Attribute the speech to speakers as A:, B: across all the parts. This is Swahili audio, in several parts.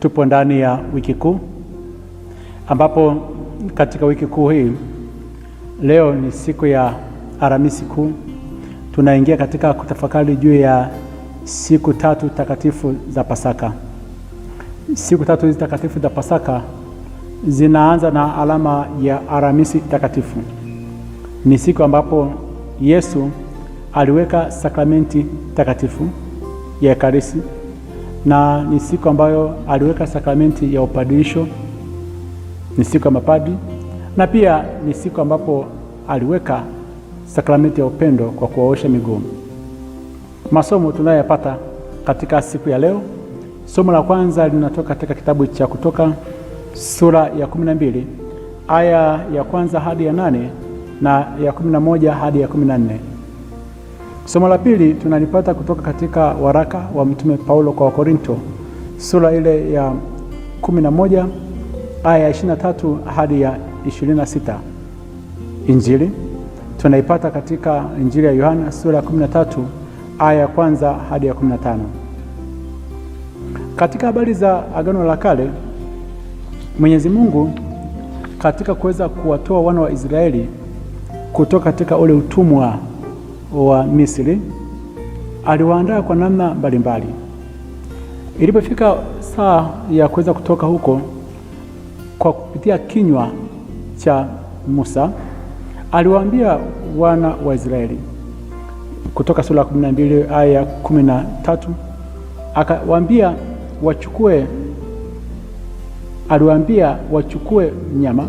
A: Tupo ndani ya wiki kuu, ambapo katika wiki kuu hii leo ni siku ya Alhamisi Kuu. Tunaingia katika kutafakari juu ya siku tatu takatifu za Pasaka. Siku tatu hizi takatifu za Pasaka zinaanza na alama ya Alhamisi Takatifu. Ni siku ambapo Yesu aliweka sakramenti takatifu ya Ekaristi, na ni siku ambayo aliweka sakramenti ya upadirisho, ni siku ya mapadri, na pia ni siku ambapo aliweka sakramenti ya upendo kwa kuwaosha miguu. Masomo tunayoyapata katika siku ya leo, somo la kwanza linatoka katika kitabu cha Kutoka sura ya 12 aya ya kwanza hadi ya 8 na ya 11 hadi ya 14. Somo la pili tunalipata kutoka katika waraka wa Mtume Paulo kwa Wakorinto sura ile ya 11 aya ya 23 hadi ya 26. Injili tunaipata katika Injili ya Yohana sura ya 13 aya ya kwanza hadi ya 15. Katika habari za Agano la Kale, Mwenyezi Mungu katika kuweza kuwatoa wana wa Israeli kutoka katika ule utumwa wa Misri, aliwaandaa kwa namna mbalimbali. Ilipofika saa ya kuweza kutoka huko, kwa kupitia kinywa cha Musa aliwaambia wana wa Israeli, Kutoka sura ya 12 aya ya 13, akawaambia wachukue mnyama,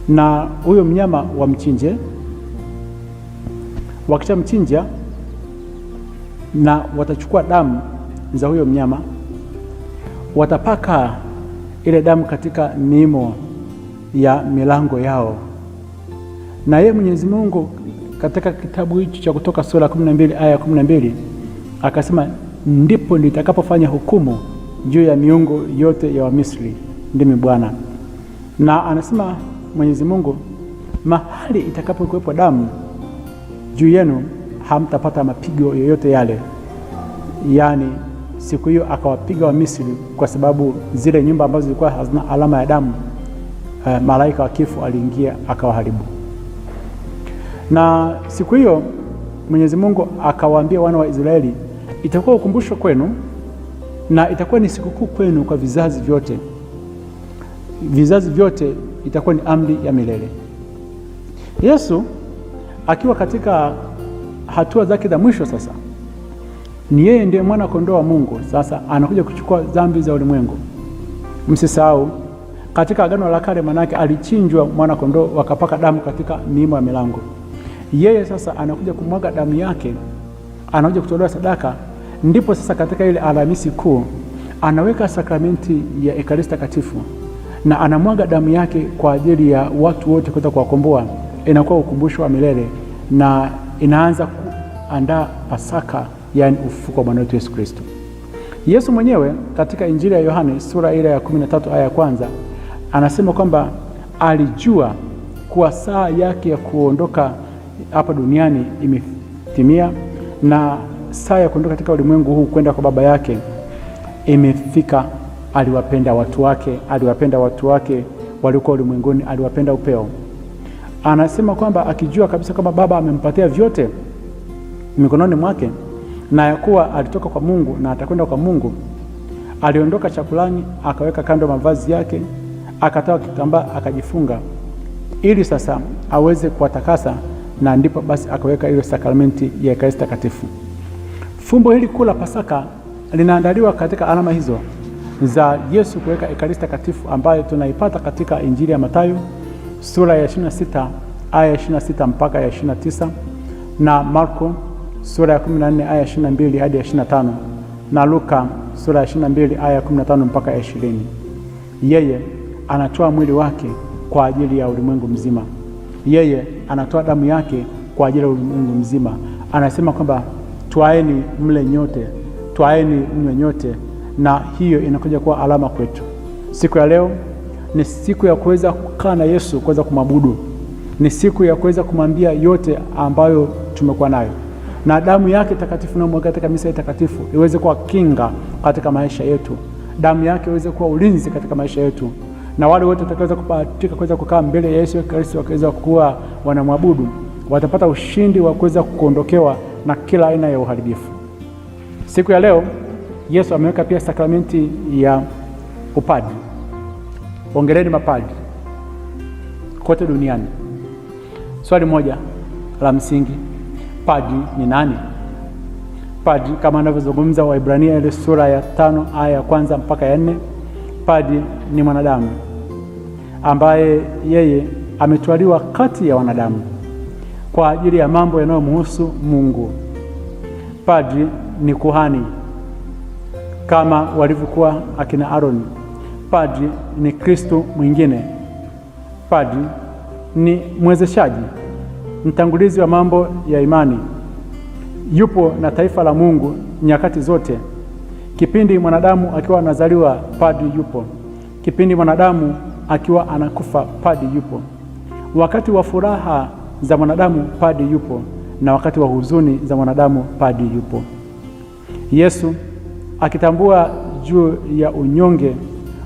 A: na huyo mnyama wamchinje. Wakishamchinja, na watachukua damu za huyo mnyama, watapaka ile damu katika miimo ya milango yao. Na yeye Mwenyezi Mungu katika kitabu hicho cha Kutoka sura ya 12 aya ya 12 akasema, ndipo nitakapofanya hukumu juu ya miungu yote ya Wamisri, ndimi Bwana. Na anasema Mwenyezi Mungu, mahali itakapokuwepo damu juu yenu hamtapata mapigo yoyote yale. Yaani siku hiyo akawapiga Wamisri kwa sababu zile nyumba ambazo zilikuwa hazina alama ya damu, malaika wa kifo aliingia akawaharibu. Na siku hiyo Mwenyezi Mungu akawaambia wana wa Israeli, itakuwa ukumbusho kwenu na itakuwa ni sikukuu kwenu kwa vizazi vyote. Vizazi vyote itakuwa ni amri ya milele. Yesu akiwa katika hatua zake za mwisho sasa, ni yeye ndiye mwana kondoo wa Mungu. Sasa anakuja kuchukua dhambi za ulimwengu. Msisahau katika Agano la Kale manake alichinjwa mwana kondoo, wakapaka damu katika miimo ya milango. Yeye sasa anakuja kumwaga damu yake, anakuja kutolewa sadaka. Ndipo sasa katika ile Alhamisi Kuu anaweka sakramenti ya Ekaristi Takatifu na anamwaga damu yake kwa ajili ya watu wote kuweza kuwakomboa. Inakuwa ukumbusho wa milele na inaanza kuandaa Pasaka, yani ufufuko wa Bwana wetu Yesu Kristo. Yesu mwenyewe katika Injili ya Yohana sura ile ya 13 aya ya kwanza anasema kwamba alijua kuwa saa yake ya kuondoka hapa duniani imetimia, na saa ya kuondoka katika ulimwengu huu kwenda kwa Baba yake imefika. Aliwapenda watu wake waliokuwa ulimwenguni, aliwapenda upeo. Anasema kwamba akijua kabisa kwamba Baba amempatia vyote mikononi mwake, na ya kuwa alitoka kwa Mungu na atakwenda kwa Mungu, aliondoka chakulani, akaweka kando mavazi yake, akatoa kitambaa akajifunga, ili sasa aweze kuwatakasa, na ndipo basi akaweka ile sakramenti ya Ekaristi Takatifu. Fumbo hili kuu la Pasaka linaandaliwa katika alama hizo za Yesu kuweka Ekaristi Takatifu, ambayo tunaipata katika Injili ya Mathayo sura ya 26 aya ya 26 mpaka ya 29, na Marko sura ya 14 aya ya 22 hadi ya 25, na Luka sura ya 22 aya ya 15 mpaka ya 20. Yeye anatoa mwili wake kwa ajili ya ulimwengu mzima. Yeye anatoa damu yake kwa ajili ya ulimwengu mzima. Anasema kwamba twaeni mle nyote, twaeni mnywe nyote, na hiyo inakuja kuwa alama kwetu. Siku ya leo ni siku ya kuweza kukaa na Yesu, kuweza kumwabudu. Ni siku ya kuweza kumwambia yote ambayo tumekuwa nayo, na damu yake takatifu na mwanga katika misa takatifu iweze kuwa kinga katika maisha yetu, damu yake iweze kuwa ulinzi katika maisha yetu, na wale wote watakaweza kupatika kuweza kukaa mbele ya Yesu Kristo wakaweza kuwa wanamwabudu, watapata ushindi wa kuweza kuondokewa na kila aina ya uharibifu. Siku ya leo Yesu ameweka pia sakramenti ya upadri. Hongereni mapadri kote duniani. Swali moja la msingi, padri ni nani? Padri kama anavyozungumza Waebrania ile sura ya 5 aya ya 1 mpaka ya 4, padri ni mwanadamu ambaye yeye ametwaliwa kati ya wanadamu kwa ajili ya mambo yanayomhusu Mungu. Padri ni kuhani kama walivyokuwa akina Aaron. Padri ni Kristo mwingine. Padri ni mwezeshaji, mtangulizi wa mambo ya imani. Yupo na taifa la Mungu nyakati zote. Kipindi mwanadamu akiwa anazaliwa, padri yupo. Kipindi mwanadamu akiwa anakufa, padri yupo. Wakati wa furaha za mwanadamu, padri yupo, na wakati wa huzuni za mwanadamu, padri yupo. Yesu akitambua juu ya unyonge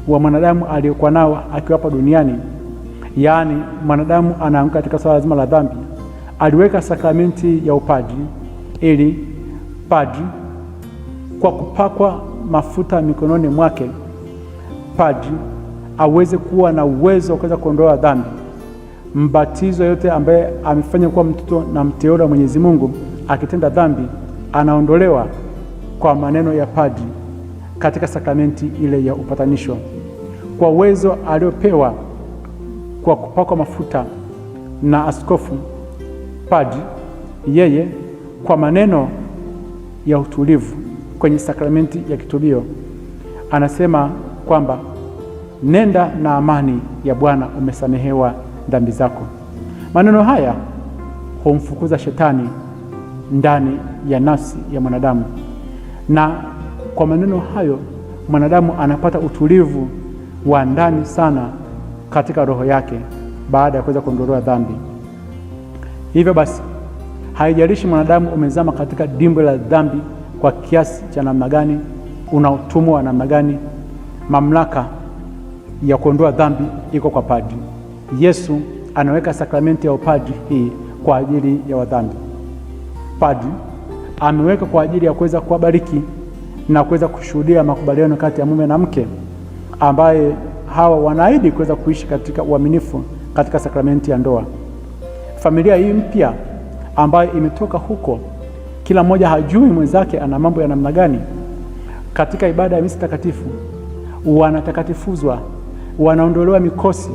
A: wa mwanadamu aliyokuwa nao akiwa hapa duniani, yaani mwanadamu anaanguka katika swala zima la dhambi, aliweka sakramenti ya upadri ili padri kwa kupakwa mafuta mikononi mwake, padri aweze kuwa na uwezo wa kuweza kuondoa dhambi. Mbatizo yote ambaye amefanya kuwa mtoto na mteule wa Mwenyezi Mungu akitenda dhambi anaondolewa kwa maneno ya padri katika sakramenti ile ya upatanisho, kwa uwezo aliopewa kwa kupakwa mafuta na askofu. Padri yeye kwa maneno ya utulivu kwenye sakramenti ya kitubio anasema kwamba nenda na amani ya Bwana, umesamehewa dhambi zako. Maneno haya humfukuza shetani ndani ya nafsi ya mwanadamu, na kwa maneno hayo mwanadamu anapata utulivu wa ndani sana katika roho yake baada ya kuweza kuondolewa dhambi. Hivyo basi, haijalishi mwanadamu umezama katika dimbwi la dhambi kwa kiasi cha namna gani, una utumwa wa namna gani, mamlaka ya kuondoa dhambi iko kwa padri. Yesu anaweka sakramenti ya upadri hii kwa ajili ya wadhambi. Padri ameweka kwa ajili ya kuweza kuwabariki na kuweza kushuhudia makubaliano kati ya mume na mke, ambaye hawa wanaahidi kuweza kuishi katika uaminifu katika sakramenti ya ndoa. Familia hii mpya ambayo imetoka huko, kila mmoja hajui mwenzake ana mambo ya namna gani, katika ibada ya misa takatifu wanatakatifuzwa, wanaondolewa mikosi,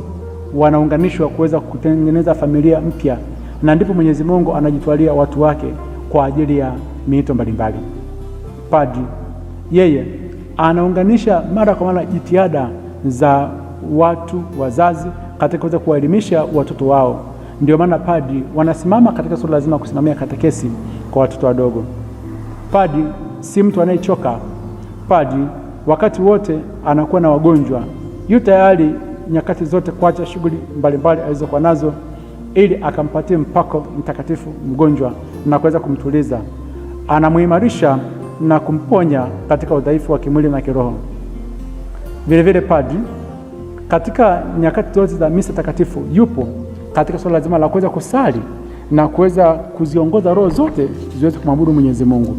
A: wanaunganishwa kuweza kutengeneza familia mpya, na ndipo Mwenyezi Mungu anajitwalia watu wake kwa ajili ya miito mbalimbali. Padri yeye anaunganisha mara kwa mara jitihada za watu wazazi katika kuweza kuwaelimisha watoto wao. Ndio maana padri wanasimama katika suala lazima kusimamia katekesi kwa watoto wadogo. Padri si mtu anayechoka. Padri wakati wote anakuwa na wagonjwa, yu tayari nyakati zote kuacha shughuli mbalimbali alizokuwa nazo ili akampatie mpako mtakatifu mgonjwa na kuweza kumtuliza. Anamuimarisha na kumponya katika udhaifu wa kimwili na kiroho. Vile vile padri katika nyakati zote za misa takatifu yupo katika swala lazima la kuweza kusali na kuweza kuziongoza roho zote ziweze kumwabudu Mwenyezi Mungu.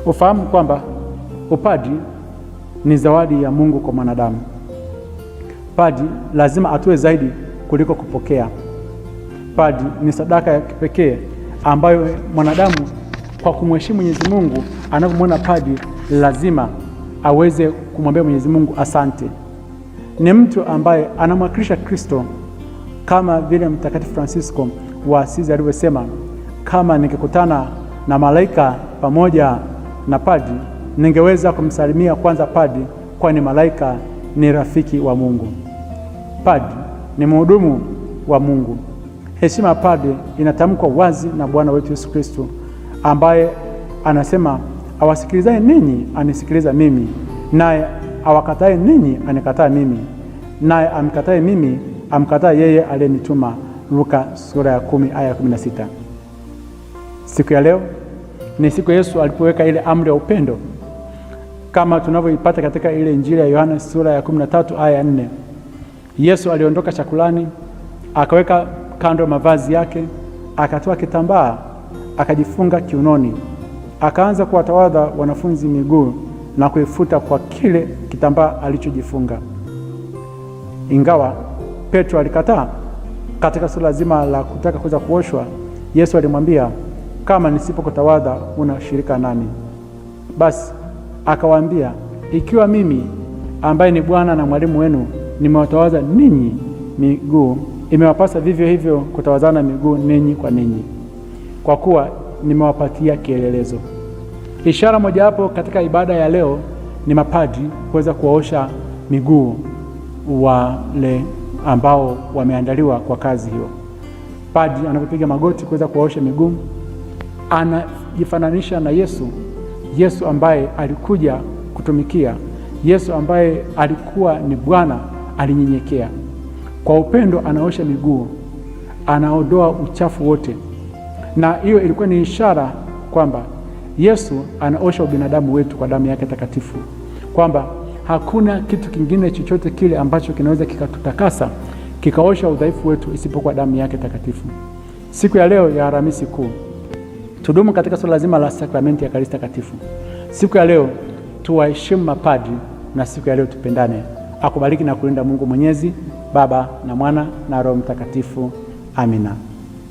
A: Ufahamu kwamba upadri ni zawadi ya Mungu kwa mwanadamu. Padri lazima atoe zaidi kuliko kupokea. Padri ni sadaka ya kipekee ambayo mwanadamu kwa kumheshimu Mwenyezi Mungu, anapomwona padri lazima aweze kumwambia Mwenyezi Mungu asante. Ni mtu ambaye anamwakilisha Kristo, kama vile Mtakatifu Francisco wa Asizi alivyosema, kama nikikutana na malaika pamoja na padri, ningeweza kumsalimia kwanza padri, kwani malaika ni rafiki wa Mungu. Padri ni mhudumu wa Mungu. Heshima ya padri inatamkwa wazi na Bwana wetu Yesu Kristo, ambaye anasema, awasikilizaye ninyi anisikiliza mimi, naye awakatae ninyi anikataa mimi, naye amkatae mimi amkataa yeye aliyenituma. Luka sura ya 10 aya 16. Siku ya leo ni siku Yesu alipoweka ile amri ya upendo kama tunavyoipata katika ile Injili ya Yohana sura ya 13 aya 4. Yesu aliondoka chakulani, akaweka kando mavazi yake, akatoa kitambaa, akajifunga kiunoni, akaanza kuwatawadha wanafunzi miguu na kuifuta kwa kile kitambaa alichojifunga. Ingawa Petro alikataa katika suala zima la kutaka kuweza kuoshwa, Yesu alimwambia, kama nisipokutawadha una shirika nami? Basi akawaambia, ikiwa mimi ambaye ni Bwana na mwalimu wenu nimewatawadha ninyi miguu, imewapasa vivyo hivyo kutawazana miguu ninyi kwa ninyi, kwa kuwa nimewapatia kielelezo. Ishara mojawapo katika ibada ya leo ni mapadri kuweza kuwaosha miguu wale ambao wameandaliwa kwa kazi hiyo. Padri anapopiga magoti kuweza kuwaosha miguu, anajifananisha na Yesu ambaye alikuja kutumikia, Yesu ambaye alikuwa ni Bwana, alinyenyekea. Kwa upendo anaosha miguu, anaondoa uchafu wote, na hiyo ilikuwa ni ishara kwamba Yesu anaosha ubinadamu wetu kwa damu yake takatifu, kwamba hakuna kitu kingine chochote kile ambacho kinaweza kikatutakasa kikaosha udhaifu wetu isipokuwa damu yake takatifu. Siku ya leo ya Alhamisi Kuu tudumu katika swala zima la sakramenti ya Ekaristi Takatifu. Siku ya leo tuwaheshimu mapadri, na siku ya leo tupendane. Akubariki na kulinda Mungu Mwenyezi, Baba na Mwana na Roho Mtakatifu. Amina.